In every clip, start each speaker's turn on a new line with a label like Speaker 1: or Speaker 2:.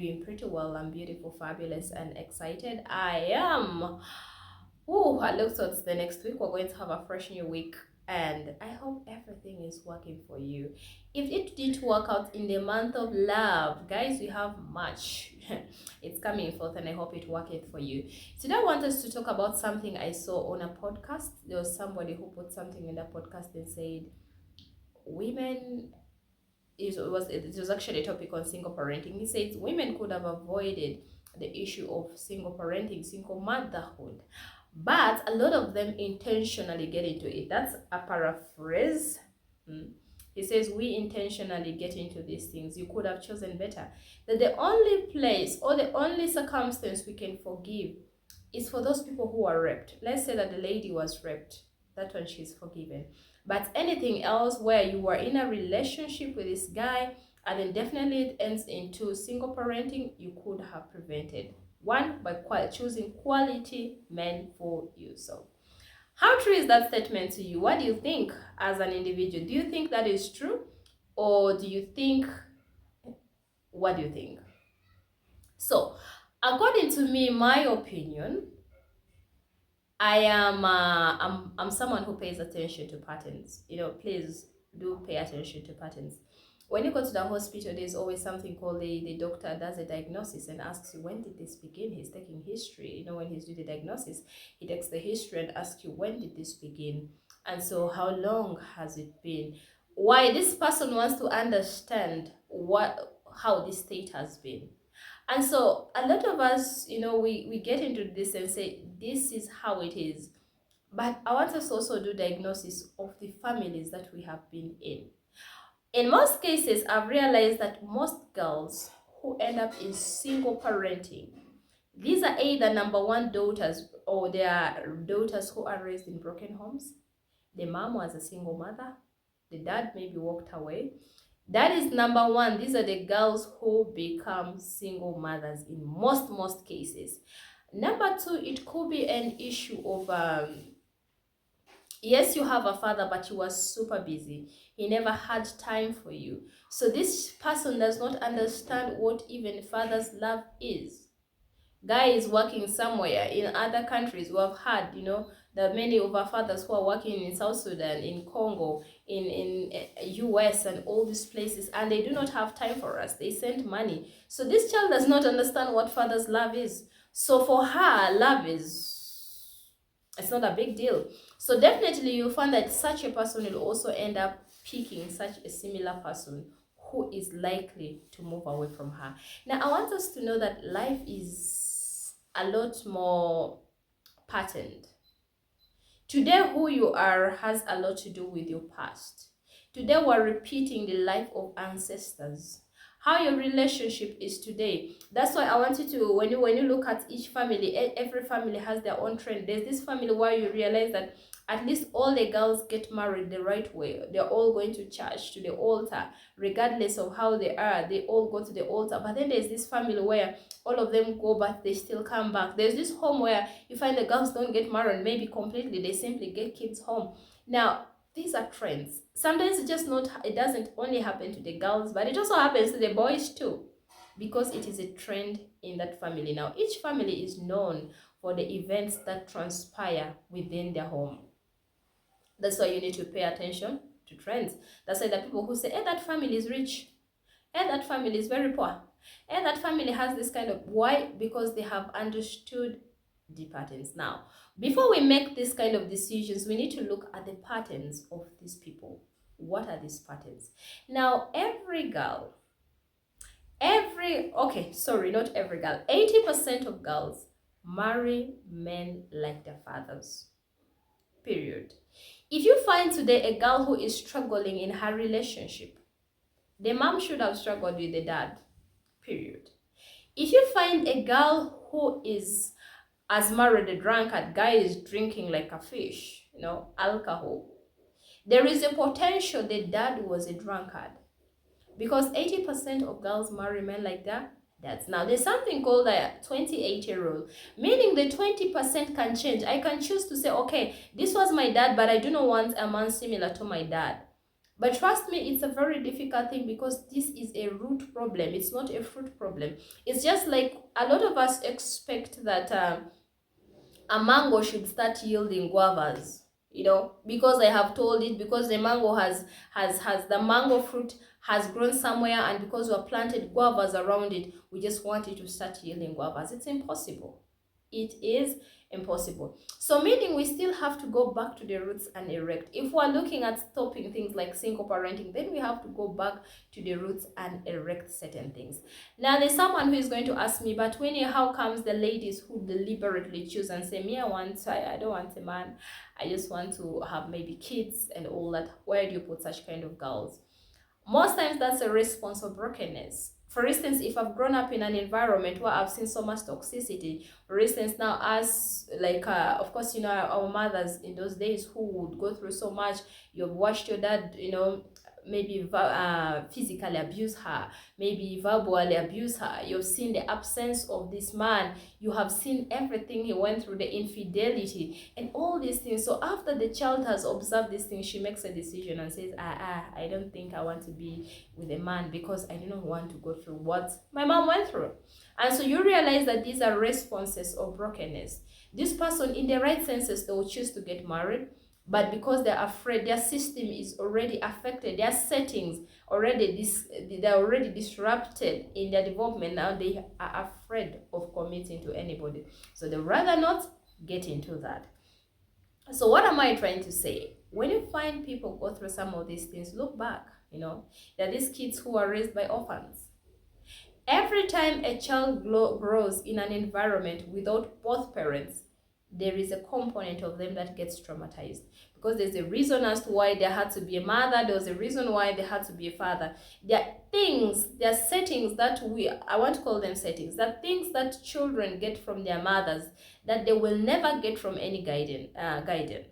Speaker 1: Doing pretty well. I'm beautiful, fabulous, and excited. I am. Oh, I look towards the next week. We're going to have a fresh new week, and I hope everything is working for you. If it didn't work out in the month of love, guys, we have much. It's coming forth, and I hope it worked for you. Today, I want us to talk about something I saw on a podcast. There was somebody who put something in the podcast and said, women it was actually a topic on single parenting. He says women could have avoided the issue of single parenting, single motherhood, but a lot of them intentionally get into it. That's a paraphrase. He says we intentionally get into these things. You could have chosen better. That the only place or the only circumstance we can forgive is for those people who are raped. Let's say that the lady was raped. That one she's forgiven. But anything else where you were in a relationship with this guy and then definitely it ends into single parenting, you could have prevented. One, by choosing quality men for yourself. How true is that statement to you? What do you think as an individual? Do you think that is true? Or do you think, what do you think? So, according to me, my opinion, I'm someone who pays attention to patterns. Please do pay attention to patterns. When you go to the hospital, there's always something called the doctor does a diagnosis and asks you when did this begin. He's taking history. When he's doing the diagnosis, he takes the history and asks you when did this begin, and so how long has it been. Why this person wants to understand how this state has been. And so a lot of us, we get into this and say, this is how it is. But I want us to also do diagnosis of the families that we have been in. In most cases, I've realized that most girls who end up in single parenting, these are either number one daughters or they are daughters who are raised in broken homes. The mom was a single mother. The dad maybe walked away. That is number one. These are the girls who become single mothers in most cases. Number two, it could be an issue of yes, you have a father, but he was super busy. He never had time for you. So this person does not understand what even father's love is. Guy is working somewhere in other countries. We have had, there are many of our fathers who are working in South Sudan, in Congo, in US and all these places, and they do not have time for us. They send money. So this child does not understand what father's love is. So for her, love it's not a big deal. So definitely you'll find that such a person will also end up picking such a similar person who is likely to move away from her. Now, I want us to know that life is a lot more patterned. Today, who you are has a lot to do with your past. Today, we're repeating the life of ancestors. How your relationship is today. That's why I want you to, when you look at each family, every family has their own trend. There's this family where you realize that at least all the girls get married the right way. They're all going to church, to the altar, regardless of how they are. They all go to the altar. But then there's this family where all of them go, but they still come back. There's this home where you find the girls don't get married, maybe completely. They simply get kids home. Now, these are trends. Sometimes it doesn't only happen to the girls, but it also happens to the boys too, because it is a trend in that family. Now, each family is known for the events that transpire within their home. That's why you need to pay attention to trends. That's why the people who say, hey, that family is rich, hey, that family is very poor, hey, that family has this kind of, why? Because they have understood the patterns. Now, before we make this kind of decisions, we need to look at the patterns of these people. What are these patterns? Now, every girl, not every girl, 80% of girls marry men like their fathers. Period. If you find today a girl who is struggling in her relationship, the mom should have struggled with the dad. Period. If you find a girl who has married a drunkard, guy is drinking like a fish, alcohol, there is a potential the dad was a drunkard, because 80% of girls marry men like that. Now there's something called a 28 rule, meaning the 20% can change. I can choose to say, okay, this was my dad, but I do not want a man similar to my dad. But trust me, it's a very difficult thing because this is a root problem. It's not a fruit problem. It's just like a lot of us expect that a mango should start yielding guavas, you know, because I have told it, because the mango has the mango fruit has grown somewhere, and because we have planted guavas around it, we just want it to start yielding guavas. It's impossible. It is impossible. So meaning we still have to go back to the roots and erect. If we're looking at stopping things like single parenting, then we have to go back to the roots and erect certain things. Now there's someone who is going to ask me, but Winnie, how comes the ladies who deliberately choose and say, me, I don't want a man, I just want to have maybe kids and all that, where do you put such kind of girls? Most times that's a response of brokenness. For instance, if I've grown up in an environment where I've seen so much toxicity, for instance, now as like, of course, you know, our mothers in those days who would go through so much, you've watched your dad, you know, maybe physically abuse her, maybe verbally abuse her. You've seen the absence of this man. You have seen everything he went through, the infidelity and all these things. So after the child has observed these things, she makes a decision and says, I don't think I want to be with a man because I do not want to go through what my mom went through. And so you realize that these are responses of brokenness. This person, in the right senses, they will choose to get married, but because they're afraid, their system is already affected, their settings already they're already disrupted in their development. Now they are afraid of committing to anybody, so they rather not get into that. So what am I trying to say? When you find people go through some of these things, look back. You know, there are these kids who are raised by orphans. Every time a child grows in an environment without both parents, there is a component of them that gets traumatized, because there's a reason as to why there had to be a mother, there was a reason why there had to be a father. There are things, there are settings that I want to call them settings, that things that children get from their mothers that they will never get from any guidance.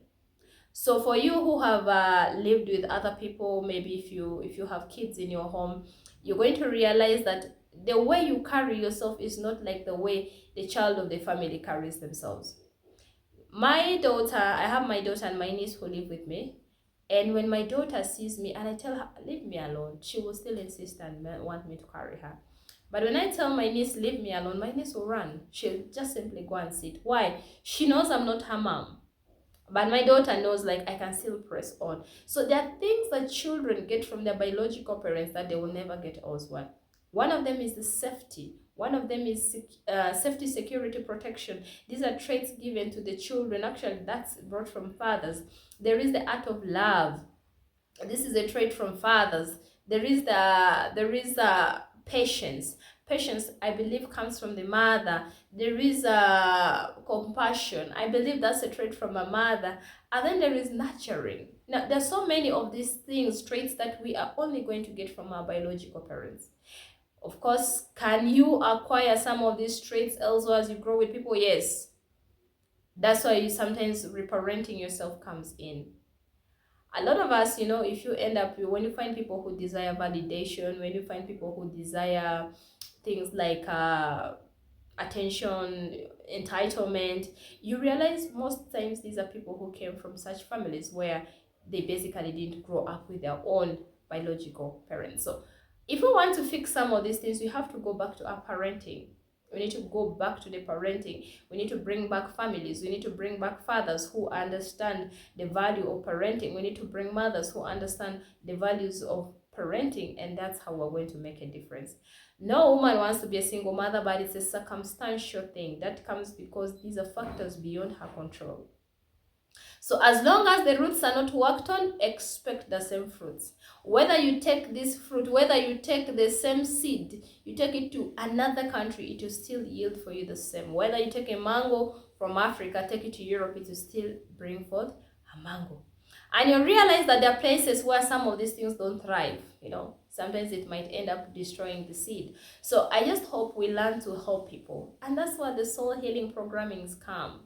Speaker 1: So for you who have lived with other people, maybe if you have kids in your home, you're going to realize that the way you carry yourself is not like the way the child of the family carries themselves. My daughter, I have my daughter and my niece who live with me, and when my daughter sees me and I tell her, leave me alone, she will still insist and want me to carry her. But when I tell my niece, leave me alone, my niece will run. She'll just simply go and sit. Why? She knows I'm not her mom. But my daughter knows, like, I can still press on. So there are things that children get from their biological parents that they will never get elsewhere. One of them is the safety. One of them is safety, security, protection. These are traits given to the children. Actually, that's brought from fathers. There is the art of love. This is a trait from fathers. There is patience. Patience, I believe, comes from the mother. There is compassion. I believe that's a trait from a mother. And then there is nurturing. Now, there's so many of these things, traits that we are only going to get from our biological parents. Of course, can you acquire some of these traits elsewhere as you grow with people? Yes. That's why you sometimes reparenting yourself comes in. A lot of us, you know, if you end up, when you find people who desire validation, when you find people who desire things like attention, entitlement, you realize most times these are people who came from such families where they basically didn't grow up with their own biological parents. So if we want to fix some of these things, we have to go back to our parenting. We need to go back to the parenting. We need to bring back families. We need to bring back fathers who understand the value of parenting. We need to bring mothers who understand the values of parenting, and that's how we're going to make a difference. No woman wants to be a single mother, but it's a circumstantial thing that comes because these are factors beyond her control. So as long as the roots are not worked on, expect the same fruits. Whether you take this fruit, whether you take the same seed, you take it to another country, it will still yield for you the same. Whether you take a mango from Africa, take it to Europe, it will still bring forth a mango. And you realize that there are places where some of these things don't thrive, you know. Sometimes it might end up destroying the seed. So I just hope we learn to help people. And that's where the soul healing programmings come.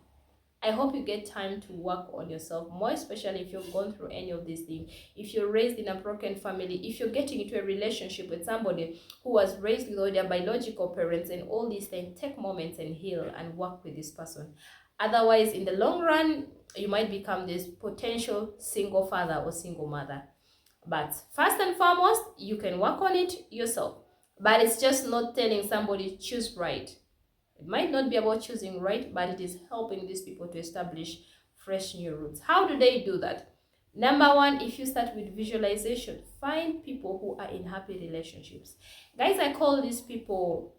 Speaker 1: I hope you get time to work on yourself, more especially if you've gone through any of these things. If you're raised in a broken family, if you're getting into a relationship with somebody who was raised without their biological parents and all these things, take moments and heal and work with this person. Otherwise, in the long run, you might become this potential single father or single mother. But first and foremost, you can work on it yourself. But it's just not telling somebody choose right. It might not be about choosing right, but it is helping these people to establish fresh new roots. How do they do that? Number one, if you start with visualization, find people who are in happy relationships. Guys, I call these people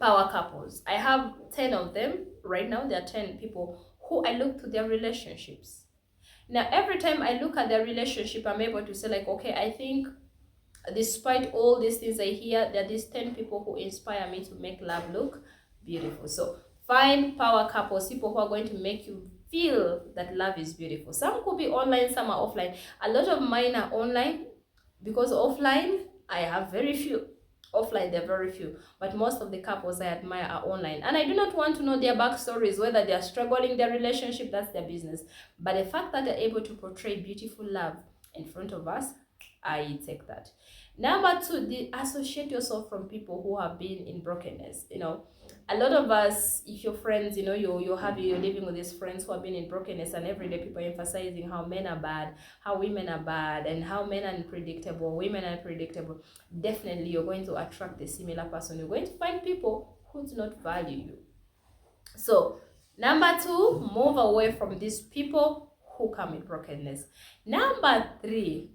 Speaker 1: power couples. I have 10 of them right now. There are 10 people who I look to their relationships. Now, every time I look at their relationship, I'm able to say, like, okay, I think despite all these things I hear, there are these 10 people who inspire me to make love look beautiful. So find power couples, people who are going to make you feel that love is beautiful. Some could be online, some are offline. A lot of mine are online, because offline I have very few. Offline they're very few, but most of the couples I admire are online, and I do not want to know their backstories, whether they are struggling in their relationship. That's their business. But the fact that they're able to portray beautiful love in front of us, I take that. Number two, associate yourself from people who have been in brokenness. A lot of us, if your friends, you're living with these friends who have been in brokenness, and every day people are emphasizing how men are bad, how women are bad, and how men are unpredictable, women are unpredictable. Definitely you're going to attract a similar person. You're going to find people who do not value you. So number two, move away from these people who come in brokenness. Number three,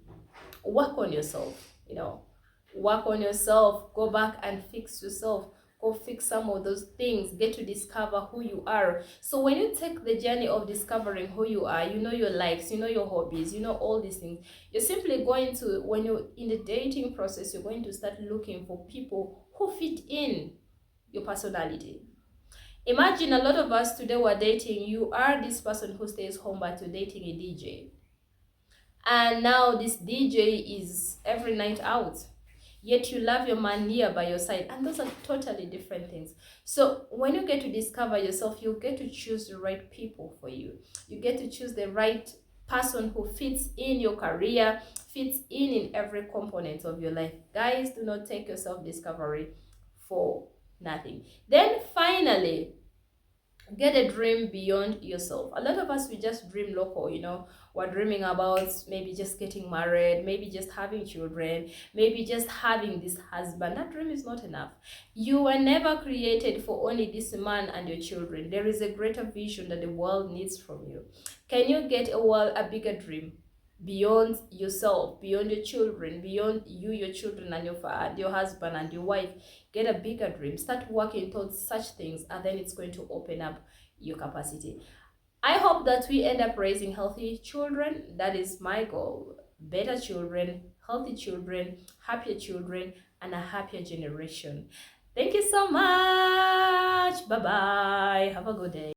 Speaker 1: work on yourself. Work on yourself. Go back and fix yourself. Go fix some of those things. Get to discover who you are. So when you take the journey of discovering who you are, your likes, your hobbies, all these things, you're simply going to, when you're in the dating process, you're going to start looking for people who fit in your personality. Imagine a lot of us today were dating. You are this person who stays home, but you're dating a DJ. And now this DJ is every night out. Yet you love your man here by your side. And those are totally different things. So when you get to discover yourself, you get to choose the right people for you. You get to choose the right person who fits in your career, fits in every component of your life. Guys, do not take your self-discovery for nothing. Then finally, get a dream beyond yourself. A lot of us, we just dream local. We're dreaming about maybe just getting married, maybe just having children, maybe just having this husband. That dream is not enough. You were never created for only this man and your children. There is a greater vision that the world needs from you. Can you get a bigger dream beyond yourself, beyond your children, beyond you, your children, and your husband and your wife? Get a bigger dream. Start working towards such things, and then it's going to open up your capacity. I hope that we end up raising healthy children. That is my goal. Better children, healthy children, happier children, and a happier generation. Thank you so much. Bye-bye. Have a good day.